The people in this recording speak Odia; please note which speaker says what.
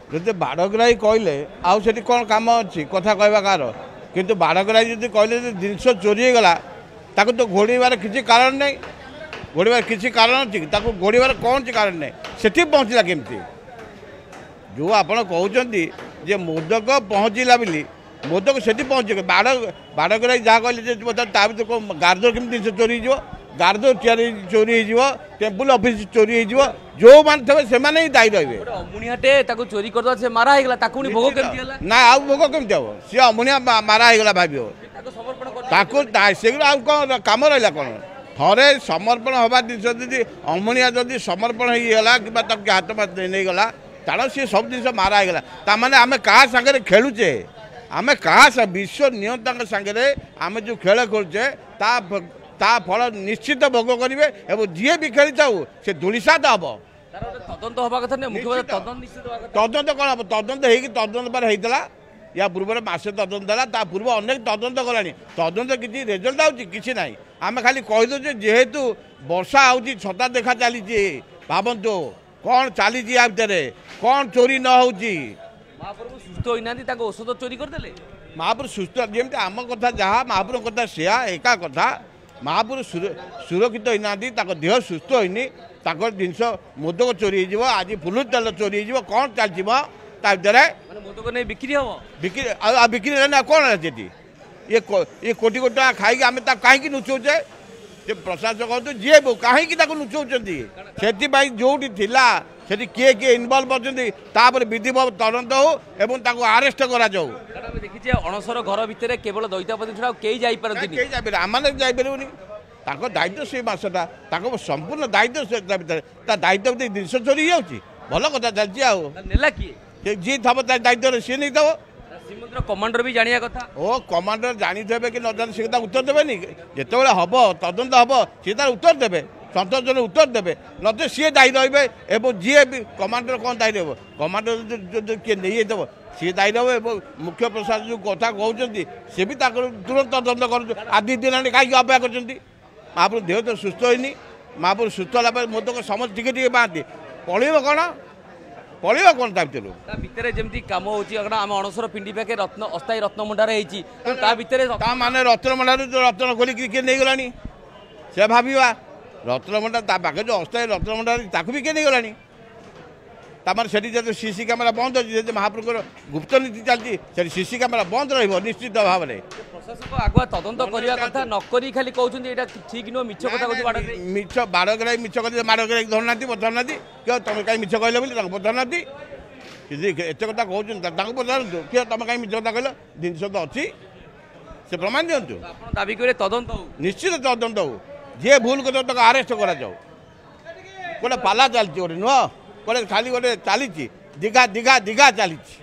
Speaker 1: ଯଦି ବାଡ଼ଗ୍ରାହୀ କହିଲେ ଆଉ ସେଠି କ'ଣ କାମ ଅଛି କଥା କହିବା କାହାର କିନ୍ତୁ ବାଡ଼ଗ୍ରାହୀ ଯଦି କହିଲେ ଯେ ଜିନିଷ ଚୋରି ହେଇଗଲା ତାକୁ ତ ଘୋଡ଼େଇବାର କିଛି କାରଣ ନାହିଁ ଘୋଡ଼ିବାର କିଛି କାରଣ ଅଛି ତାକୁ ଘୋଡ଼ିବାର କୌଣସି କାରଣ ନାହିଁ ସେଠି ପହଞ୍ଚିଲା କେମିତି ଯେଉଁ ଆପଣ କହୁଛନ୍ତି ଯେ ମୋଦକ ପହଞ୍ଚିଲା ବୋଲି ମୋଦକ ସେଠି ପହଞ୍ଚି ବାଡ଼ଗ୍ରାହୀ ଯାହା କହିଲେ ଯେ ତା ଭିତରେ ଗାର୍ଜର କେମିତି ଜିନିଷ ଚୋରି ହେଇଯିବ ଗାର୍ଜର ଚୋରି ହେଇଯିବ ଟେମ୍ପୁଲ ଅଫିସ ଚୋରି ହେଇଯିବ ଯେଉଁମାନେ ଥିବେ ସେମାନେ ହିଁ ଦାୟୀ ରହିବେ
Speaker 2: ଅମୁଣିଆଟେ ତାକୁ ଚୋରି କରିଦେବା ସେ ମାରା ହେଇଗଲା ତାକୁ ଭୋଗ କେମିତି ହେଲା
Speaker 1: ନା ଆଉ ଭୋଗ କେମିତି ହବ ସିଏ ଅମୁଣିଆ ମାରା ହେଇଗଲା ଭାବିବ ତାକୁ ସେଗୁলো ଆଉ କ'ଣ କାମ ରହିଲା କ'ଣ ଥରେ ସମର୍ପଣ ହେବା ଜିନିଷ ଯଦି ଅମୁଣିଆ ଯଦି ସମର୍ପଣ ହେଇଗଲା କିମ୍ବା ତାକୁ ହାତ ନେଇଗଲା ତାହେଲେ ସିଏ ସବୁ ଜିନିଷ ମାରା ହେଇଗଲା ତାମାନେ ଆମେ କାହା ସାଙ୍ଗରେ ଖେଳୁଛେ ଆମେ କାହା ବିଶ୍ୱ ନିୟନ୍ତାଙ୍କ ସାଙ୍ଗରେ ଆମେ ଯେଉଁ ଖେଳ ଖେଳୁଛେ ତା ଫଳ ନିଶ୍ଚିତ ଭୋଗ କରିବେ ଏବଂ ଯିଏ ବି ଖେଳିଥାଉ ସେ ଧୂଳିସାତ ହବ
Speaker 2: ତଦନ୍ତ ହେବା କଥା
Speaker 1: ତଦନ୍ତ କ'ଣ ହବ ତଦନ୍ତ ହେଇକି ତଦନ୍ତ ପରେ ହେଇଥିଲା ୟା ପୂର୍ବରୁ ମାସେ ତଦନ୍ତ ହେଲା ତା ପୂର୍ବ ଅନେକ ତଦନ୍ତ କଲାଣି ତଦନ୍ତ କିଛି ରେଜଲ୍ଟ ଆଉଛି କିଛି ନାହିଁ ଆମେ ଖାଲି କହିଦେଉଛୁ ଯେହେତୁ ବର୍ଷା ହେଉଛି ଛତା ଦେଖା ଚାଲିଛି ଭାବନ୍ତୁ କ'ଣ ଚାଲିଛି ୟା ଭିତରେ କ'ଣ ଚୋରି ନ ହେଉଛି
Speaker 2: ମହାପ୍ରଭୁ ସୁସ୍ଥ ହୋଇନାହାନ୍ତି ତାଙ୍କ ଔଷଧ ଚୋରି କରିଦେଲେ
Speaker 1: ମହାପ୍ରଭୁ ସୁସ୍ଥ ଯେମିତି ଆମ କଥା ଯାହା ମହାପ୍ରଭୁଙ୍କ କଥା ସେୟା ଏକା କଥା ମହାପ୍ରଭୁ ସୁରକ୍ଷିତ ହୋଇନାହାନ୍ତି ତାଙ୍କ ଦେହ ସୁସ୍ଥ ହୋଇନି ତାଙ୍କର ଜିନିଷ ମୋଦକ ଚୋରି ହେଇଯିବ ଆଜି ଫୁଲ ତେଲ ଚୋରି ହେଇଯିବ କ'ଣ ଚାଲିଯିବ ତା ଭିତରେ
Speaker 2: ମୋଦକ ନେଇ ବିକ୍ରି ହବ
Speaker 1: ବିକ୍ରି ହେଲେ ନା କ'ଣ ହେଲା ସେଠି ଇଏ କୋଟି କୋଟି ଟଙ୍କା ଖାଇକି ଆମେ ତାକୁ କାହିଁକି ନୁଚଉଛେ ସେ ପ୍ରଶାସକ କୁହନ୍ତୁ ଯିଏ କାହିଁକି ତାକୁ ନୁଚଉଛନ୍ତି ସେଥିପାଇଁ ଯେଉଁଠି ଥିଲା ସେଠି କିଏ କିଏ ଇନଭଲ୍ଭ ଅଛନ୍ତି ତାପରେ ବିଧିବଦ୍ଧ ତଦନ୍ତ ହଉ ଏବଂ ତାକୁ ଆରେଷ୍ଟ କରାଯାଉ
Speaker 2: ଆମେ ଦେଖିଛେ ଅଣସର ଘର ଭିତରେ କେବଳ ଦଇତାପତି ଛଡ଼ା ଆଉ କେହି ଯାଇପାରନ୍ତିନି
Speaker 1: କେହି ଯାଇପାରିବେ ଆମମାନେ ଯାଇପାରିବୁନି ତାଙ୍କ ଦାୟିତ୍ୱ ସେଇ ମାସଟା ତାଙ୍କ ସମ୍ପୂର୍ଣ୍ଣ ଦାୟିତ୍ୱ ସେ ଭିତରେ ତା ଦାୟିତ୍ୱ ଭିତରେ ଜିନିଷ ଚୋରି ହେଇଯାଉଛି ଭଲ କଥା ଚାଲିଛି ଆଉ
Speaker 2: ନେଲା କିଏ
Speaker 1: ଯିଏ ଥବ ତା ଦାୟିତ୍ୱରେ ସିଏ ନେଇଥିବ
Speaker 2: ଶ୍ରୀମନ୍ଦିର କମାଣ୍ଡର ବି ଜାଣିବା କଥା
Speaker 1: ଓ କମାଣ୍ଡର ଜାଣିଦେବେ କି ନ ଜାଣି ସେ ତା ଉତ୍ତର ଦେବେନି ଯେତେବେଳେ ହବ ତଦନ୍ତ ହବ ସିଏ ତାର ଉତ୍ତର ଦେବେ ସନ୍ତୋଷଜନକ ଉତ୍ତର ଦେବେ ନଚେତ ସିଏ ଦାୟୀ ରହିବେ ଏବଂ ଯିଏ ବି କମାଣ୍ଡର କ'ଣ ଦାୟୀ ରହିବ କମାଣ୍ଡର ଯଦି କିଏ ନେଇଯାଇଥିବ ସିଏ ଦାୟୀ ରହିବ ଏବଂ ମୁଖ୍ୟ ପ୍ରଶାସକ ଯେଉଁ କଥା କହୁଛନ୍ତି ସିଏ ବି ତାଙ୍କର ତୁରନ୍ତ ତଦନ୍ତ କରୁଛନ୍ତି ଆଜି ଦିନ କାହିଁକି ଅପେକ୍ଷା କରିଛନ୍ତି ମହାପ୍ରଭୁ ଦେହ ତ ସୁସ୍ଥ ହୋଇନି ମହାପ୍ରଭୁ ସୁସ୍ଥ ହେଲା ପରେ ମୋଦକ ସମସ୍ତେ ଟିକେ ଟିକେ ପାଆନ୍ତି ପଳେଇବ କ'ଣ ତା
Speaker 2: ଭିତରେ ଯେମିତି କାମ ହେଉଛି ଆମେ ଅଣସର ପିଣ୍ଡି ପାଖେ ଅସ୍ଥାୟୀ ରତ୍ନଭଣ୍ଡାର ହେଇଛି ତା ଭିତରେ
Speaker 1: ତା ମାନେ ରତ୍ନଭଣ୍ଡାର ରତ୍ନ ଖୋଲିକି କିଏ ନେଇଗଲାଣି ସେ ଭାବିବା ରତ୍ନଭଣ୍ଡାର ତା ପାଖେ ଯେଉଁ ଅସ୍ଥାୟୀ ରତ୍ନଭଣ୍ଡାର ତାକୁ ବି କିଏ ନେଇଗଲାଣି ତାମାନେ ସେଠି ଯଦି ସିସି କ୍ୟାମେରା ବନ୍ଦ ଅଛି ଯଦି ମହାପ୍ରଭୁଙ୍କର ଗୁପ୍ତ ନୀତି ଚାଲିଛି ସେଠି ସିସି କ୍ୟାମେରା ବନ୍ଦ ରହିବ ନିଶ୍ଚିତ ଭାବରେ
Speaker 2: ପ୍ରଶାସକ ଆଗୁଆ ତଦନ୍ତ କରିବା କଥା ନ କରି ଖାଲି କହୁଛନ୍ତି ଏଇଟା ଠିକ ନୁହଁ ମିଛ କଥା କହୁଛି
Speaker 1: ମିଛ ବାଡ଼ଗ୍ରାହୀ ମିଛ କଥା ବାଡ଼ଗ୍ରାହୀ ଧରୁନାହାନ୍ତି ପଚାରୁନାହାନ୍ତି କିଏ ତମେ କାହିଁ ମିଛ କହିଲ ବୋଲି ତାଙ୍କୁ ପଚାରୁନାହାନ୍ତି ଯଦି ଏତେ କଥା କହୁଛନ୍ତି ତାଙ୍କୁ ପଚାରନ୍ତୁ କିଏ ତମେ କାହିଁ ମିଛ କଥା କହିଲ ଜିନିଷ ତ ଅଛି ସେ ପ୍ରମାଣ ଦିଅନ୍ତୁ
Speaker 2: ଆପଣ ଦାବି କରିବେ ତଦନ୍ତ ହଉ
Speaker 1: ନିଶ୍ଚିତ ତଦନ୍ତ ହଉ ଯିଏ ଭୁଲ କରିବ ତାକୁ ଆରେଷ୍ଟ କରାଯାଉ ଗୋଟେ ପାଲା ଚାଲିଛି ଗୋଟେ ନୁହଁ ଗୋଟେ ଖାଲି ଗୋଟେ ଚାଲିଛି ଦିଘା ଚାଲିଛି